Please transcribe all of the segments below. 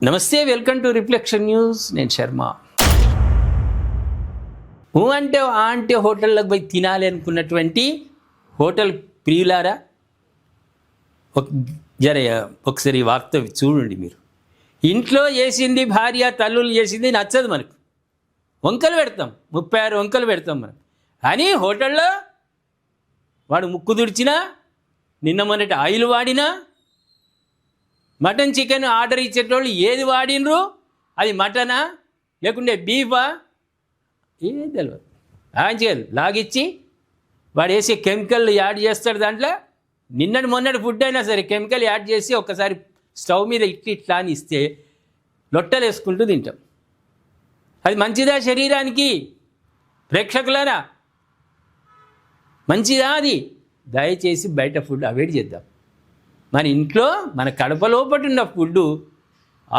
నమస్తే, welcome to reflection news. నేను శర్మ. అంటే అంటే హోటళ్ళకు పోయి తినాలి అనుకున్నటువంటి హోటల్ ప్రియులారా, ఒకసారి వార్త చూడండి. మీరు ఇంట్లో చేసింది భార్య తల్లులు చేసింది నచ్చదు మనకు. వంకలు పెడతాం, 36 వంకలు పెడతాం మనం. కానీ హోటల్లో వాడు ముక్కు తుడిచినా, నిన్న మొన్నటి ఆయిల్ వాడినా, మటన్ చికెన్ ఆర్డర్ ఇచ్చేటోళ్ళు ఏది వాడినరు, అది మటనా లేకుంటే బీఫా ఏది తెలియదు. చేయాలి లాగిచ్చి వాడు వేసే కెమికల్ యాడ్ చేస్తాడు దాంట్లో. మొన్నటి ఫుడ్ అయినా సరే కెమికల్ యాడ్ చేసి ఒకసారి స్టవ్ మీద ఇట్లా అని ఇస్తే లొట్టలు వేసుకుంటూ తింటాం. అది మంచిదా శరీరానికి? ప్రేక్షకులారా, మంచిదా? అది దయచేసి బయట ఫుడ్ అవాయిడ్ చేద్దాం. మన ఇంట్లో మన కడప లోపట ఉన్న ఫుడ్డు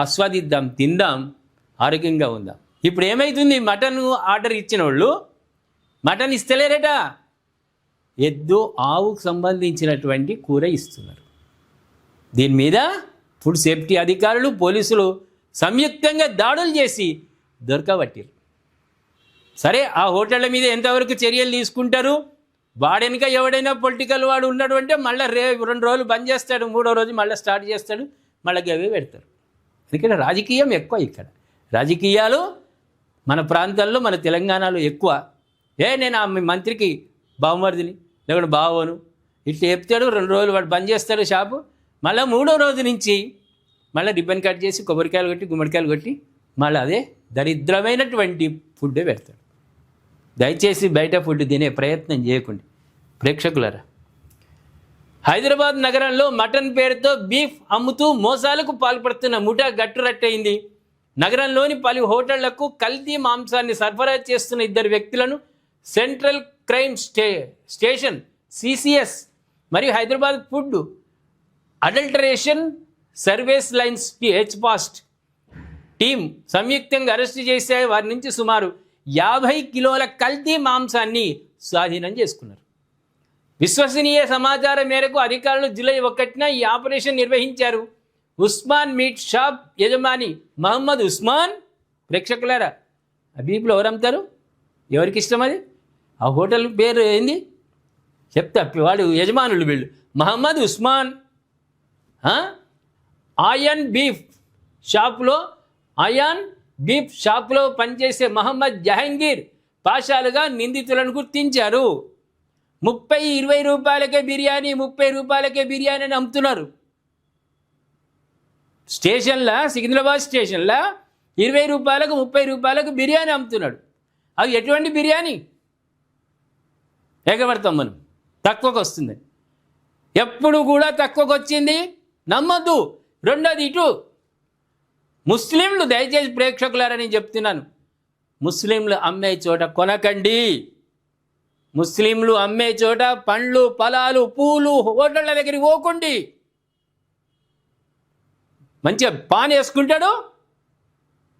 ఆస్వాదిద్దాం, తిందాం, ఆరోగ్యంగా ఉందాం. ఇప్పుడు ఏమవుతుంది, మటన్ ఆర్డర్ ఇచ్చిన వాళ్ళు మటన్ ఇస్తలేరట, ఎద్దు ఆవుకు సంబంధించినటువంటి కూర ఇస్తున్నారు. దీని మీద ఫుడ్ సేఫ్టీ అధికారులు, పోలీసులు సంయుక్తంగా దాడులు చేసి దొరకబట్టారు. సరే, ఆ హోటళ్ళ మీద ఎంతవరకు చర్యలు తీసుకుంటారు? వాడెనక ఎవడైనా పొలిటికల్ వాడు ఉన్నాడు అంటే మళ్ళీ 2 రోజులు బంద్ చేస్తాడు, 3వ రోజు మళ్ళీ స్టార్ట్ చేస్తాడు, మళ్ళీ గవే పెడతారు. ఎందుకంటే రాజకీయం ఎక్కువ ఇక్కడ. రాజకీయాలు మన ప్రాంతాల్లో, మన తెలంగాణలో ఎక్కువ. నేను ఆ మంత్రికి బావమరిదిని లేకుంటే బావోను ఇట్లా చెప్తాడు, 2 రోజులు వాడు బంద్ చేస్తాడు షాపు, మళ్ళీ 3వ రోజు నుంచి మళ్ళీ రిబ్బన్ కట్ చేసి కొబ్బరికాయలు కొట్టి గుమ్మడికాయలు కొట్టి మళ్ళీ అదే దరిద్రమైనటువంటి ఫుడ్డే పెడతాడు. దయచేసి బయట ఫుడ్ తినే ప్రయత్నం చేయకండి ప్రేక్షకులారా. హైదరాబాద్ నగరంలో మటన్ పేరుతో బీఫ్ అమ్ముతూ మోసాలకు పాల్పడుతున్న ముఠా గట్టురట్టయింది. నగరంలోని పలు హోటళ్లకు కల్తీ మాంసాన్ని సరఫరా చేస్తున్న 2 వ్యక్తులను సెంట్రల్ క్రైమ్ స్టేషన్ సిసిఎస్ మరియు Hyderabad food adulteration service lines హెచ్పాస్ట్ టీం సంయుక్తంగా అరెస్టు చేసే వారి నుంచి సుమారు 50 కిలోల కల్తీ మాంసాన్ని స్వాధీనం చేసుకున్నారు. విశ్వసనీయ సమాచారం మేరకు అధికారులు జూలై 1న ఈ ఆపరేషన్ నిర్వహించారు. ఉస్మాన్ మీట్ షాప్ యజమాని మహమ్మద్ ఉస్మాన్, ప్రేక్షకులారా, ఆ బీఫ్లో ఎవరు అమ్ముతారు? ఎవరికి ఇష్టం అది? ఆ హోటల్ పేరు ఏంది చెప్తా, వాడు యజమానులు వీళ్ళు. మహమ్మద్ ఉస్మాన్ ఆయన్ బీఫ్ షాప్లో పనిచేసే మహమ్మద్ జహంగీర్ పాషాలుగా నిందితులను గుర్తించారు. 20 రూపాయలకే బిర్యానీ, 30 రూపాయలకే బిర్యానీ అని అమ్ముతున్నారు. స్టేషన్లో, సికింద్రాబాద్ స్టేషన్లో 20 రూపాయలకు 30 రూపాయలకు బిర్యానీ అమ్ముతున్నాడు. అది ఎటువంటి బిర్యానీ? ఎగబడతాం మనం, తక్కువకు వస్తుంది. ఎప్పుడు కూడా తక్కువకు వచ్చింది నమ్మద్దు. రెండోది, ఇటు ముస్లింలు, దయచేసి ప్రేక్షకులారని చెప్తున్నాను, ముస్లింలు అమ్మే చోట కొనకండి. ముస్లింలు అమ్మే చోట పండ్లు, ఫలాలు, పూలు హోటళ్ళ దగ్గరికి పోకండి. మంచిగా పాన్ వేసుకుంటాడు,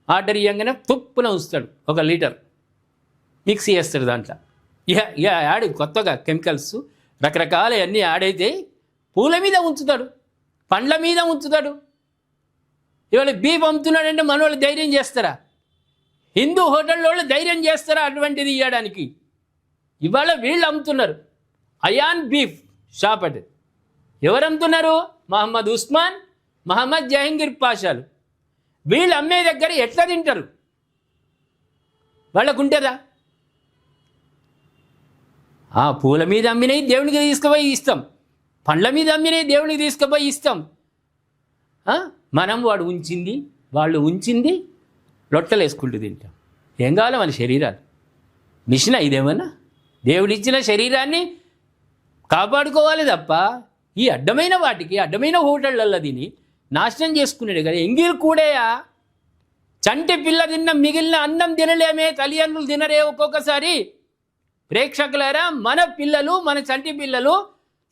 ఆర్డర్ ఇవ్వగానే తుప్పున ఉంచుతాడు, 1 లీటర్ మిక్సీ చేస్తాడు దాంట్లో. ఇక యాడ్ కొత్తగా కెమికల్స్ రకరకాల అన్నీ యాడ్ అయితే పూల మీద ఉంచుతాడు, పండ్ల మీద ఉంచుతాడు. ఇవాళ బీఫ్ అమ్ముతున్నాడంటే మన వాళ్ళు ధైర్యం చేస్తారా? హిందూ హోటల్లో వాళ్ళు ధైర్యం చేస్తారా అటువంటిది ఇవ్వడానికి? ఇవాళ వీళ్ళు అమ్ముతున్నారు. అయాన్ బీఫ్ షాప్ అంటే ఎవరు అమ్ముతున్నారు? మహమ్మద్ ఉస్మాన్, మహమ్మద్ జహంగీర్ పాషాలు. వీళ్ళు అమ్మే దగ్గర ఎట్లా తింటారు? వాళ్ళకు ఉంటుందా? పూల మీద అమ్మినవి దేవునికి తీసుకుపోయి ఇస్తాం, పండ్ల మీద అమ్మినవి దేవునికి తీసుకుపోయి ఇస్తాం. మనం వాళ్ళు ఉంచింది లొట్టలు వేసుకుంటూ తింటాం. ఏం కావాలి మన శరీరాలు? మిషన్ ఇదేమన్నా? దేవుడిచ్చిన శరీరాన్ని కాపాడుకోవాలి తప్ప ఈ అడ్డమైన వాటికి, అడ్డమైన హోటళ్ళల్లో తిని నాశనం చేసుకునేది కదా. ఎంగిల్ కూడేయా, చంటి పిల్ల తిన్న మిగిలిన అన్నం తినలేమే, తల్లిదండ్రులు తినరే ఒక్కొక్కసారి. ప్రేక్షకులారా, మన పిల్లలు, మన చంటి పిల్లలు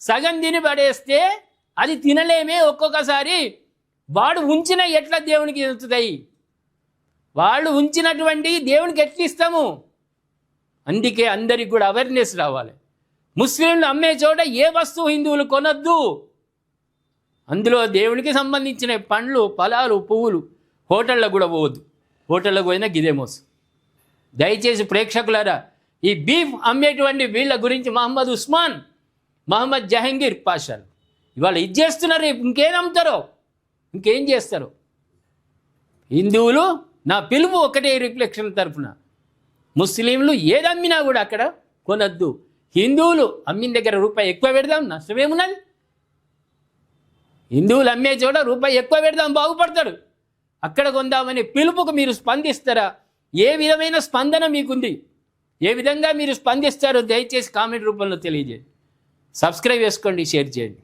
సగం తిని పడేస్తే అది తినలేమే ఒక్కొక్కసారి. వాడు ఉంచిన ఎట్లా దేవునికి తెలుస్తాయి? వాళ్ళు ఉంచినటువంటి దేవునికి ఎట్లా ఇస్తాము? అందుకే అందరికి కూడా అవేర్నెస్ రావాలి. ముస్లింలు అమ్మే చోట ఏ వస్తువు హిందువులు కొనొద్దు. అందులో దేవునికి సంబంధించిన పండ్లు, ఫలాలు, పువ్వులు హోటళ్ళకు కూడా పోవద్దు. హోటళ్ళకు పోయినా గిదే మోసం. దయచేసి ప్రేక్షకులారా, ఈ బీఫ్ అమ్మేటువంటి వీళ్ళ గురించి మహమ్మద్ ఉస్మాన్, మహమ్మద్ జహంగీర్ పాషాలు ఇవాళ ఇది చేస్తున్నారు. ఇంకేం అమ్ముతారో, ఇంకేం చేస్తారో. హిందువులు, నా పిలుపు ఒకటే రిఫ్లెక్షన్ తరఫున, ముస్లింలు ఏది అమ్మినా కూడా అక్కడ కొనద్దు. హిందువులు అమ్మిన దగ్గర రూపాయి ఎక్కువ పెడదాం, నష్టమేమున్నది? హిందువులు అమ్మే చోట రూపాయి ఎక్కువ పెడదాం, బాగుపడతాడు. అక్కడ కొందామనే పిలుపుకు మీరు స్పందిస్తారా? ఏ విధమైన స్పందన మీకుంది? ఏ విధంగా మీరు స్పందిస్తారో దయచేసి కామెంట్ రూపంలో తెలియజేయండి. సబ్స్క్రైబ్ చేసుకోండి, షేర్ చేయండి.